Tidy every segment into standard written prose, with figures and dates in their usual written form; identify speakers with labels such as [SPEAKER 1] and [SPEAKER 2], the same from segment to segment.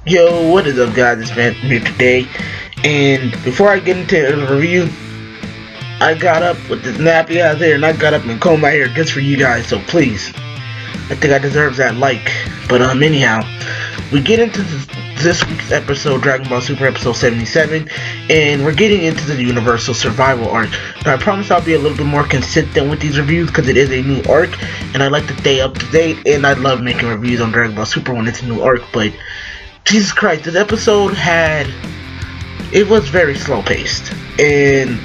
[SPEAKER 1] Yo, what is up guys, it's Man here today, and before I get into the review, I got up with this nappy out there and I got up and combed my hair just for you guys, so please, I think I deserve that like. But anyhow, we get into this week's episode, Dragon Ball Super episode 77, and we're getting into the Universal Survival arc. Now I promise I'll be a little bit more consistent with these reviews because it is a new arc, and I like to stay up to date, and I love making reviews on Dragon Ball Super when it's a new arc, but Jesus Christ, this episode was very slow paced. And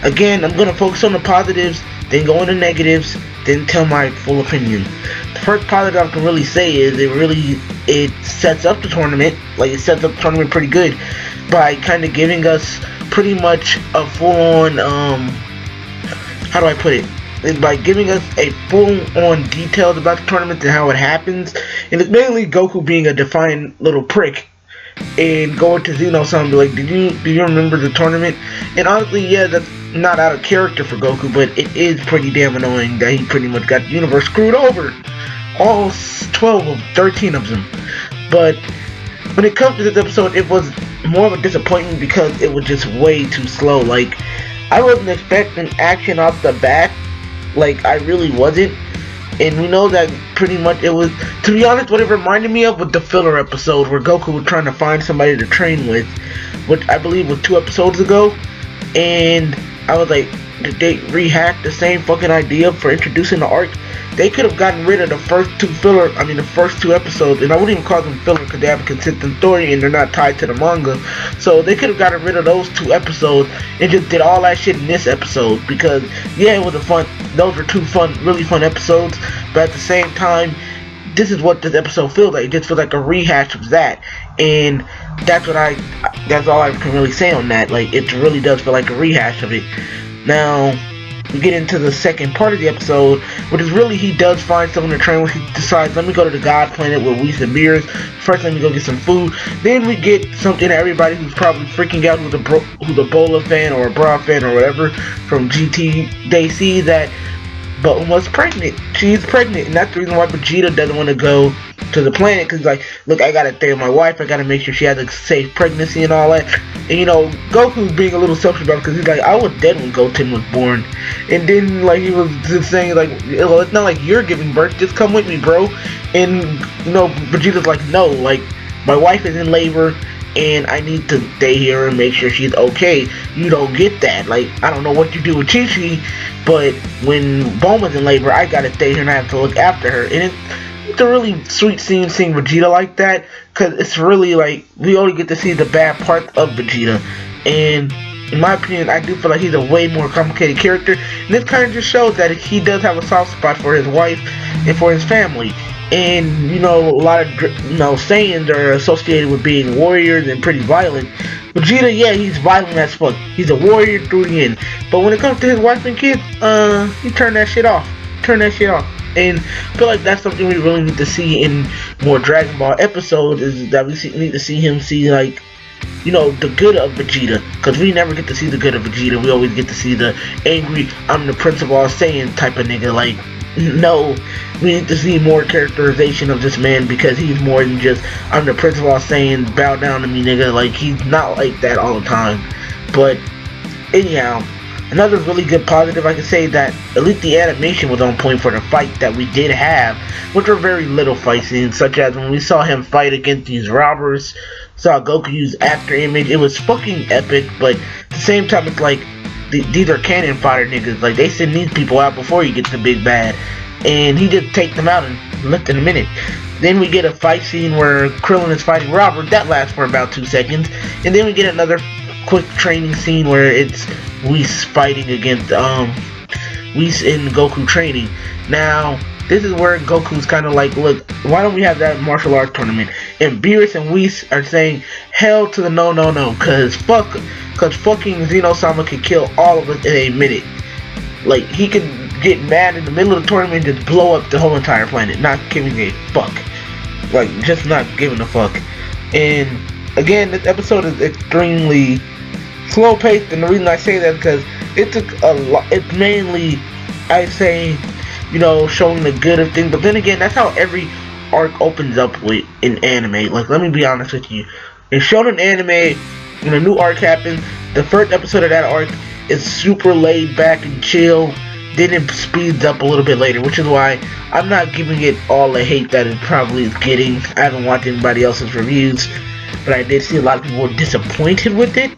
[SPEAKER 1] again, I'm going to focus on the positives, then go into negatives, then tell my full opinion. The first positive I can really say is it sets up the tournament, pretty good by kind of giving us pretty much a full on, how do I put it? By giving us a full-on details about the tournament and how it happens, and it's mainly Goku being a defiant little prick and going to Xeno-san like, do you remember the tournament? And honestly, yeah, that's not out of character for Goku, but it is pretty damn annoying that he pretty much got the universe screwed over, all 13 of them. But when it comes to this episode, it was more of a disappointment because it was just way too slow. Like, I wasn't expecting action off the bat. Like, I really wasn't, and we know that pretty much it was, to be honest, what it reminded me of was the filler episode where Goku was trying to find somebody to train with, which I believe was 2 episodes ago, and I was like, did they rehack the same fucking idea for introducing the arc? They could have gotten rid of the first 2 episodes, and I wouldn't even call them filler because they have a consistent story and they're not tied to the manga. So they could have gotten rid of those 2 episodes and just did all that shit in this episode, because yeah, it was those were 2 really fun episodes, but at the same time, this is what this episode feels like. It just feels like a rehash of that, and that's all I can really say on that. Like, it really does feel like a rehash of it. Now, we get into the second part of the episode, which is really he does find someone to train with. He decides, let me go to the God Planet with Whis and Beerus. First, let me go get some food. Then we get something that everybody who's probably freaking out, who's a Bola fan or a Bra fan or whatever from GT, they see that Bulma's pregnant. She's pregnant, and that's the reason why Vegeta doesn't want to go to the planet, because he's like, look, I gotta stay with my wife, I gotta make sure she has a safe pregnancy and all that. And you know, Goku's being a little selfish about it, because he's like, I was dead when Goten was born. And then like he was just saying like, well, it's not like you're giving birth, just come with me, bro. And you know, Vegeta's like, no, like, my wife is in labor and I need to stay here and make sure she's okay. You don't get that. Like, I don't know what you do with Chi-Chi, but when Bulma's in labor, I gotta stay here and I have to look after her. And it's a really sweet scene seeing Vegeta like that, because it's really like, we only get to see the bad part of Vegeta. And in my opinion, I do feel like he's a way more complicated character, and this kind of just shows that he does have a soft spot for his wife and for his family. And you know, a lot of Saiyans are associated with being warriors and pretty violent. Vegeta, yeah, he's violent as fuck. He's a warrior through the end. But when it comes to his wife and kids, he turned that shit off. And I feel like that's something we really need to see in more Dragon Ball episodes, is that we need to see him see, like, you know, the good of Vegeta, because we never get to see the good of Vegeta. We always get to see the angry, I'm the Prince of all Saiyan type of nigga. Like, no, we need to see more characterization of this man, because he's more than just, I'm the Prince of all Saiyan, bow down to me, nigga. Like, he's not like that all the time. But anyhow, another really good positive, I can say that at least the animation was on point for the fight that we did have, which were very little fight scenes, such as when we saw him fight against these robbers, saw Goku use after image. It was fucking epic, but at the same time, it's like, these are cannon fodder niggas. Like, they send these people out before you get to the big bad, and he just takes them out in less than a minute. Then we get a fight scene where Krillin is fighting Robert, that lasts for about 2 seconds, and then we get another quick training scene where it's Whis fighting against Whis and Goku training. Now, this is where Goku's kind of like, look, why don't we have that martial arts tournament? And Beerus and Whis are saying, hell to the no, cause fucking Xeno-sama could kill all of us in a minute. Like, he could get mad in the middle of the tournament and just blow up the whole entire planet, not giving a fuck. Like, just not giving a fuck. And again, this episode is extremely slow paced, and the reason I say that is because it took a lot. It's mainly, I say, you know, showing the good of things. But then again, that's how every arc opens up with in anime. Like, let me be honest with you. It's shown in anime when a new arc happens. The first episode of that arc is super laid back and chill. Then it speeds up a little bit later, which is why I'm not giving it all the hate that it probably is getting. I haven't watched anybody else's reviews, but I did see a lot of people were disappointed with it.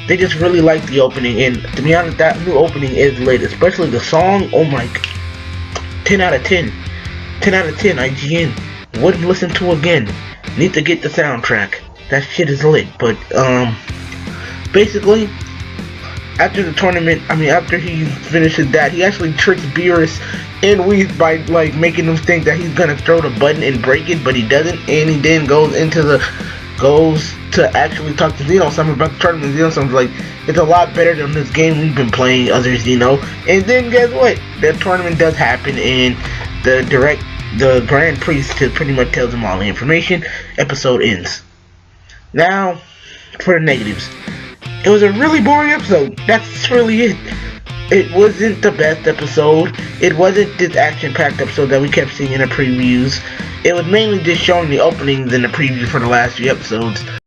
[SPEAKER 1] They just really like the opening, and to be honest, that new opening is lit, especially the song. Oh my, 10 out of 10. 10 out of 10, IGN. Wouldn't listen to again. Need to get the soundtrack. That shit is lit. But, basically, after the tournament, after he finishes that, he actually tricks Beerus and Whis by, like, making them think that he's gonna throw the button and break it, but he doesn't, and he then goes to actually talk to Xeno something about the tournament. Xeno something's like, it's a lot better than this game we've been playing, other Xeno. And then guess what? The tournament does happen, and the Grand Priest pretty much tells him all the information. Episode ends. Now, for the negatives. It was a really boring episode. That's really it. It wasn't the best episode. It wasn't this action-packed episode that we kept seeing in the previews. It was mainly just showing the openings in the preview for the last few episodes.